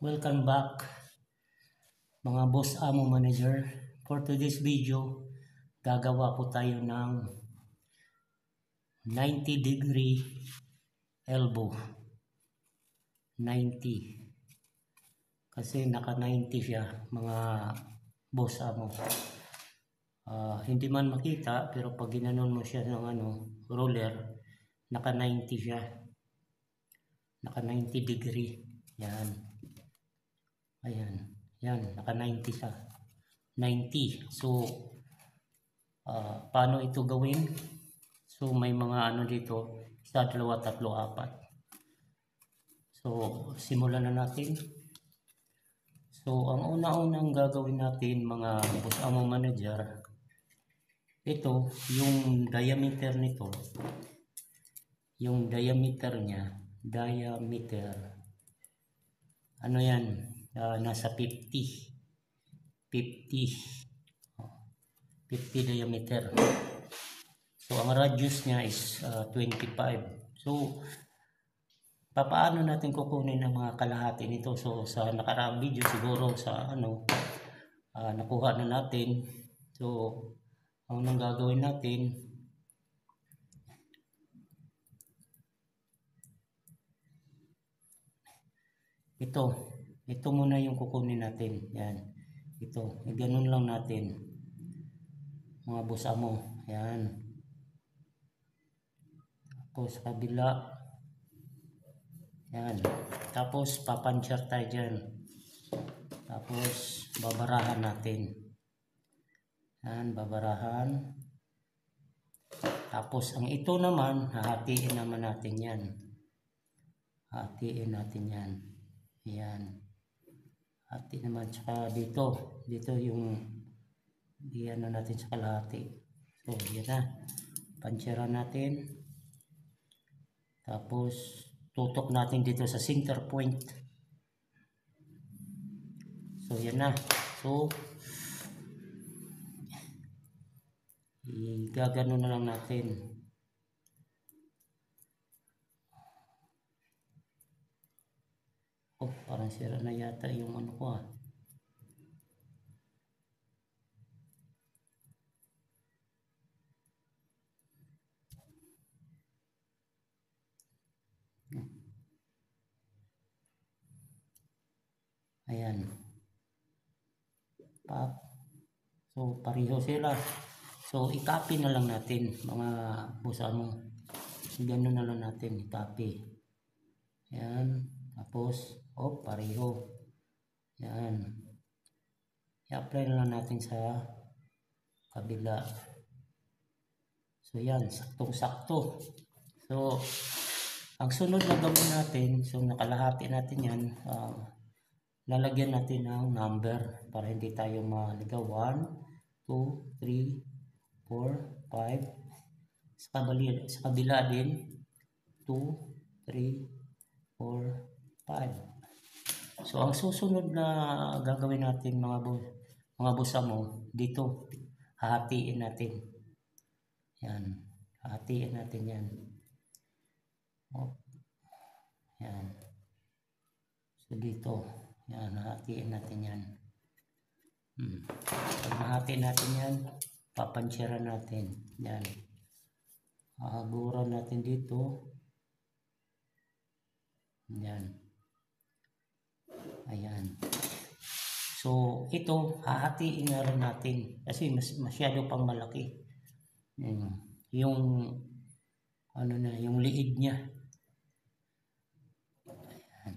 Welcome back mga boss amo manager. For today's video, gagawa po tayo ng 90-degree elbow. 90. Kasi naka 90 siya mga boss amo. Hindi man makita pero pag ginanon mo siya ng roller, naka 90 siya. Naka 90 degree. Yan. Ayan, yan, naka 90 siya. 90. So, paano ito gawin? So, may mga dito, 1, 2, 3, 4. So, simulan na natin. So, ang una-unang gagawin natin mga boss amo manager, ito, yung diameter nito, yung diameter niya, ano yan? Nasa 50 diameter. So ang radius niya is 25. So paano natin kukunin ang mga kalahati nito? So sa nakaraang video siguro sa nakuha na natin. So ang unang gagawin natin, ito muna yung kukunin natin. Yan. Ito. Ganun lang natin. Mga boss amo. Yan. Tapos kabila. Yan. Tapos papanchar tayo dyan. Tapos babarahan natin. Yan. Babarahan. Tapos ang ito naman, hahatiin naman natin yan. Hahatiin natin yan. Yan. Hati naman, tsaka dito yung natin sa kalahati. So yan na, pantsera natin, tapos tutok natin dito sa center point. So yan na. So igagano na lang natin. Oh, parang sira na yata yung ko . Ayan. So pareho sila. So i-copy na lang natin mga boss amo. Ganun na lang natin, i-copy. Ayan. Tapos pareho. Yan. I-apply na lang natin sa kabila. So yan, saktong-sakto. So ang sunod na gawin natin, so nakalahati natin yan, lalagyan natin ng number para hindi tayo maligaw. 1, 2, 3, 4, 5. Sa kabila din 2, 3, 4, 5. So ang susunod na gagawin natin mga boss amo, dito hahatiin natin. Yan, hahatiin natin yan. Yan. So dito, yan, hahatiin natin yan. Pag nahatiin natin yan, papantsira natin. Yan. Hahaguran natin dito. Yan. Ayan. So ito hahatiin na rin natin kasi masyado pang malaki. Yung yung liid niya. Ayan.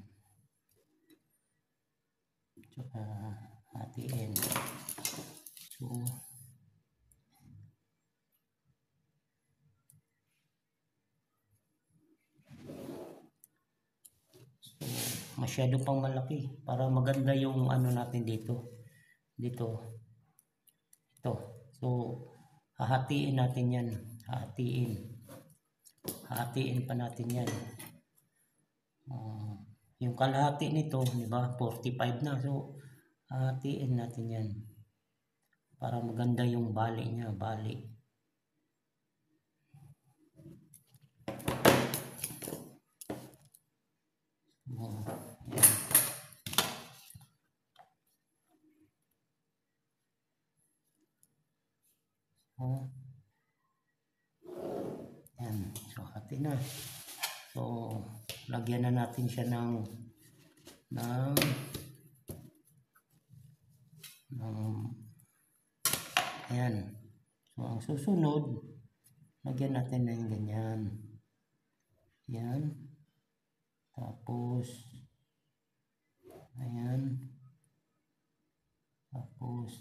So hatiin. So masyado pang malaki para maganda yung natin dito. Ito. So hahatiin natin yan. Hahatiin pa natin yan. Yung kalahati nito, di ba? 45 na. So hahatiin natin yan para maganda yung bali niya, bali. Oh, yan. So, hati na. So, lagyan na natin siya ng ayan. So, ang susunod, lagyan natin na yung ganyan. Yan. Tapos, ayan. Tapos,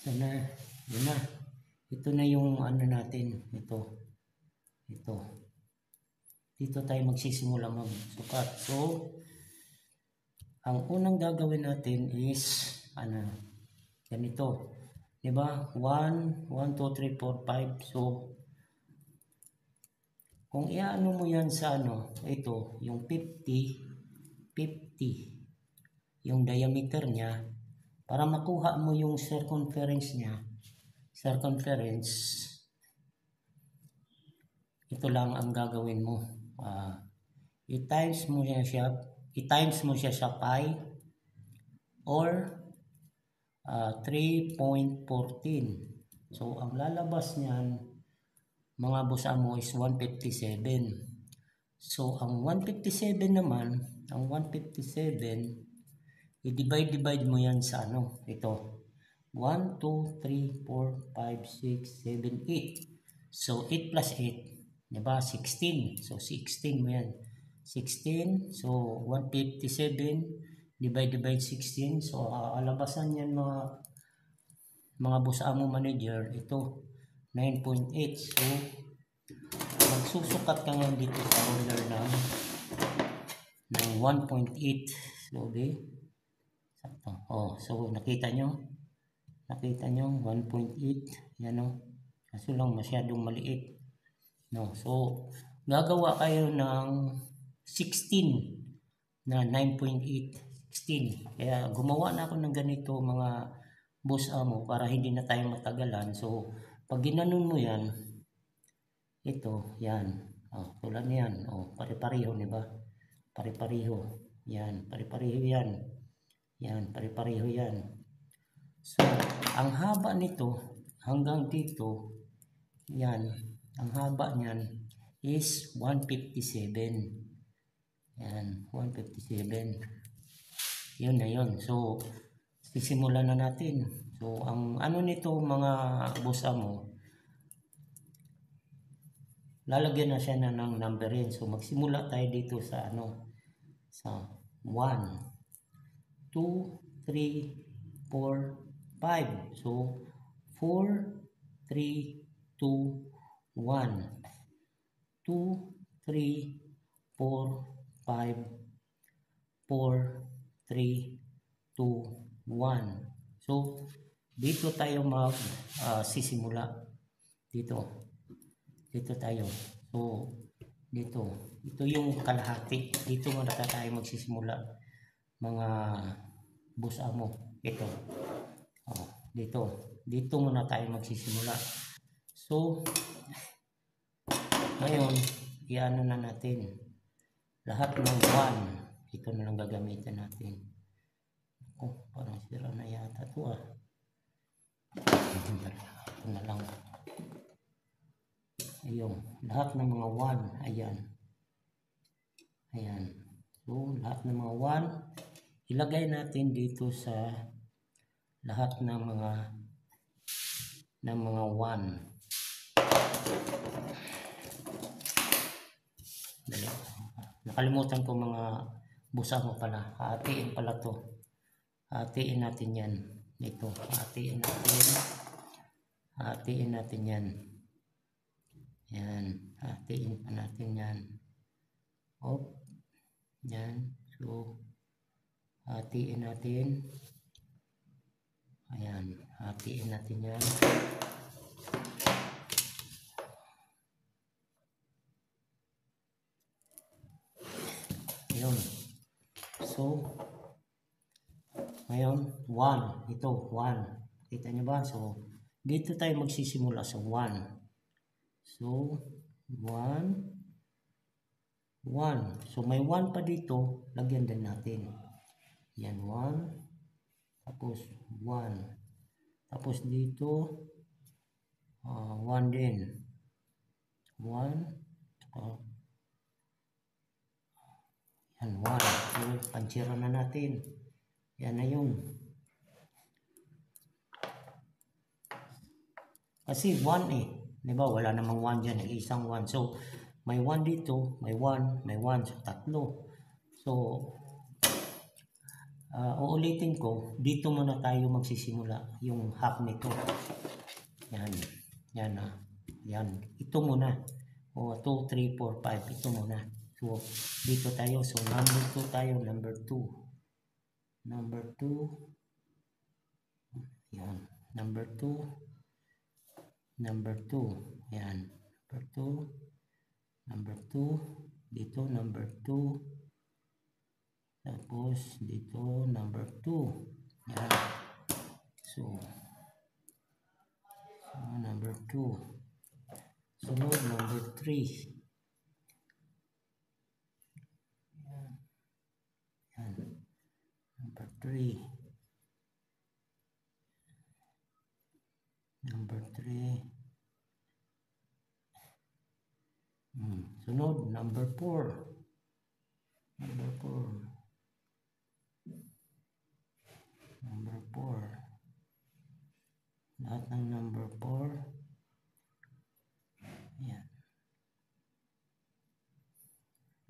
ito na. Yun na. Ito na yung ano natin. Ito. Dito tayo magsisimula magsukat. So, ang unang gagawin natin is, ganito. Diba? 1, 2, 3, 4, 5. So, kung iaano mo yan sa ito, yung 50, yung diameter niya, para makuha mo yung circumference niya, ito lang ang gagawin mo. I-times mo siya sa pi or 3.14. So, ang lalabas niyan, mga boss mo, is 157. So, ang 157 naman, i-divide mo yan sa ito. 1, 2, 3, 4, 5, 6, 7, 8. So, 8 plus 8. Diba? 16. So, 16 mo yan. 16. So, 157 divide 16. So, alabasan yan mga boss mo manager. Ito, 9.8. So, magsusukat ka ngayon dito sa roller ng 1.8. So, okay. So, nakita nyo 1.8. Yan o. Kaso lang masyadong maliit. No, so gagawa kayo ng 16 na 9.8, 16. Kaya gumawa na ako ng ganito mga boss mo para hindi na tayo matagalan. So pag ginanon mo yan, ito, yan. Tulad niyan. Pare-pareho, di ba? Pare-pareho. Yan, pare-pareho yan. Yan, pare-pareho yan. So ang haba nito hanggang dito, yan. Ang haba niyan is 157. Yan, 157. Yun na yun. So, sisimulan na natin. So, ang nito mga boss mo, lalagyan na siya ng numberin. So, magsimula tayo dito sa sa 1, 2, 3, 4, 5. So, 4, 3, 2, 1, 2, 3, 4, 5, 4, 3, 2, 1. So, dito tayo sisimula. Dito tayo. So, dito. Ito yung kalahati. Dito muna tayo magsisimula. Mga boss mo. Ito. Dito muna tayo magsisimula. So, ngayon, iano na natin. Lahat ng 1. Ito na lang gagamitin natin. Parang sira na yata ito Ito na lang. Ayun. Lahat ng mga 1. Ayan. So, lahat ng mga 1. Ilagay natin dito sa lahat ng mga 1. Dali. Nakalimutan ko mga busa mo pala. Hatiin pala to. Hatiin natin yan. Ito. Hatiin natin yan. Yan. Hatiin pa natin yan. Yan. So, hatiin natin. Ayan. Hatiin natin yan. Yun. ngayon 1. Ito 1. Kita nyo ba? So dito tayo magsisimula sa 1. So 1. 1. So may 1 pa dito, lagyan din natin. Yan 1. Tapos 1. Tapos dito 1 din. 1. Yan 1. So pansira na natin. Yan na yun. Kasi 1 eh. Diba? Wala namang 1 dyan. Isang 1. So may 1 dito. May 1. May 1. So tatlo. So uulitin ko. Dito muna tayo magsisimula. Yung half nito. Yan. Yan na. Yan. Ito muna. O 2, 3, 4, 5. Ito muna. So dito tayo. So number 2 tayo. Number 2. Number 2. Yan. Number 2. Number 2. Yan. Number 2. Number 2. Dito number 2. Tapos dito number 2. Yan. So number 2. Sunod number 3. Yan. Number 3. Number 3. Sunod, number 4. Number 4. Number 4. Lahat ng number 4. Yan.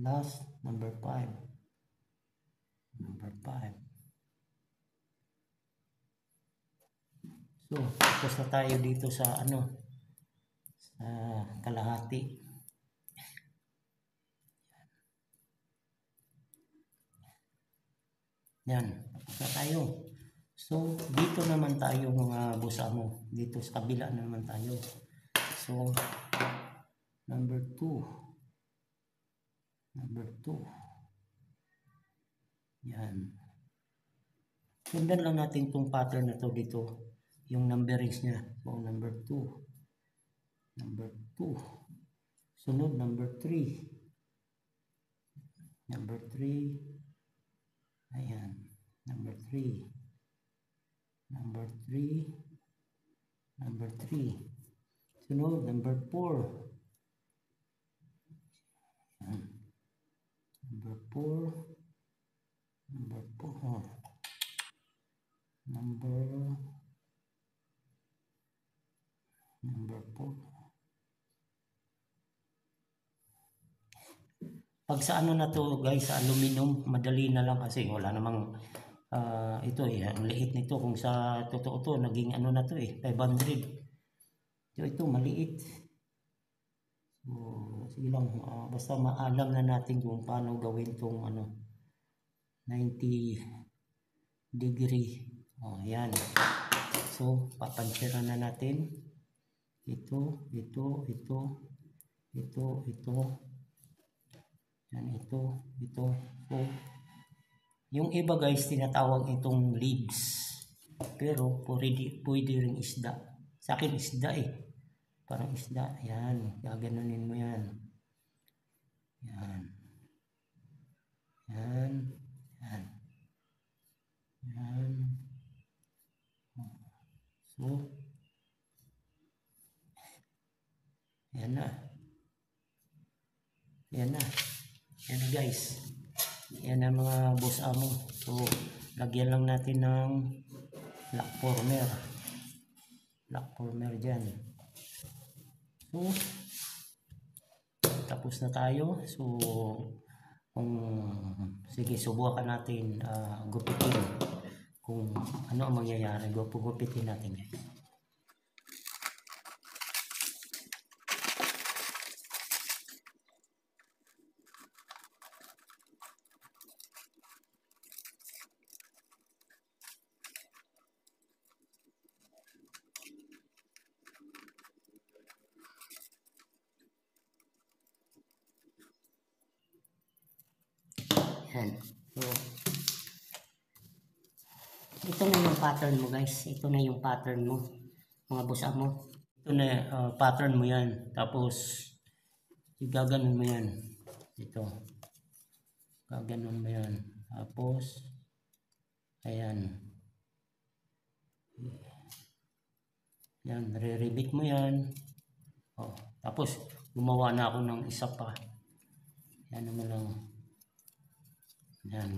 Last, number 5. Number 5. So, tapos na tayo dito sa sa kalahati. Yan, tapos na tayo. So, dito naman tayo mga boss amo. Dito sa kabila naman tayo. So, number 2. Number 2. Yan. Sundan lang natin itong pattern na to dito. Yung numberings niya. So, number 2. Number 2. Sunod, number 3. Number 3. Ayan. Number 3. Number 3. Number 3. Sunod, number 4. Ayan. Number 4. Number 4. Number 4. Pag sa na to guys, sa aluminum, madali na lang kasi wala namang ito eh, ang liit nito. Kung sa totoo to, naging na to eh, 500. So ito, maliit. So, sige lang, basta maalam na natin kung paano gawin tong 90 degree. Yan. So, papansira na natin. Ito. Yan, ito. So, yung iba guys, tinatawag itong leaves. Pero, pwede rin isda. Sa akin, isda eh. Parang isda. Yan. Gaganunin mo yan. Yan. Yan. Yan. Yan. So, yan na. Yan na. Yan na guys. Yan na mga boss amo. So, lagyan lang natin ng black former. Black former dyan. So, tapos na tayo. So, sige, subukan natin gupitin kung ano ang mangyayari. Gupitin natin guys. So, ito na yung pattern mo guys. Ito na yung pattern mo. Mga boss mo. Ito na pattern mo yan. Tapos gaganon mo yan. Ito. Gaganon mo yan. Tapos ayan. Yan. Re-repeat mo yan. Oh, tapos gumawa na ako ng isa pa. Yan naman lang. Yan.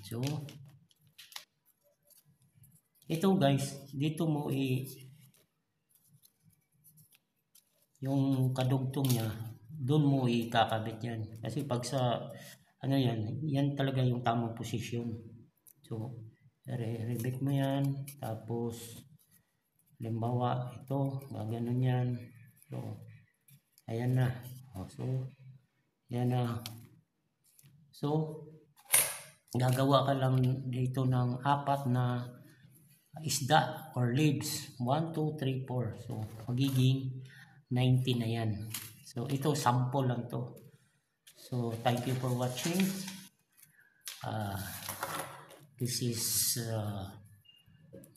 So ito guys, dito mo yung kadugtong niya, doon mo ikakabit yan. Kasi pag sa ano yan talaga yung tamang posisyon. So re-repeat mo yan, tapos limbawa ito, gaganon yan. So ayan na. So yan na. So gagawa ka lang dito ng 4 na isda or leaves. 1, 2, 3, 4. So magiging 90 na yan. So ito sample lang to. So thank you for watching. This is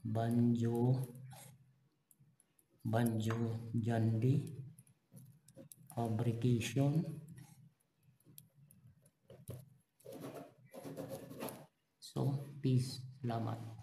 Banjo Jandi fabrication. So peace. Salamat.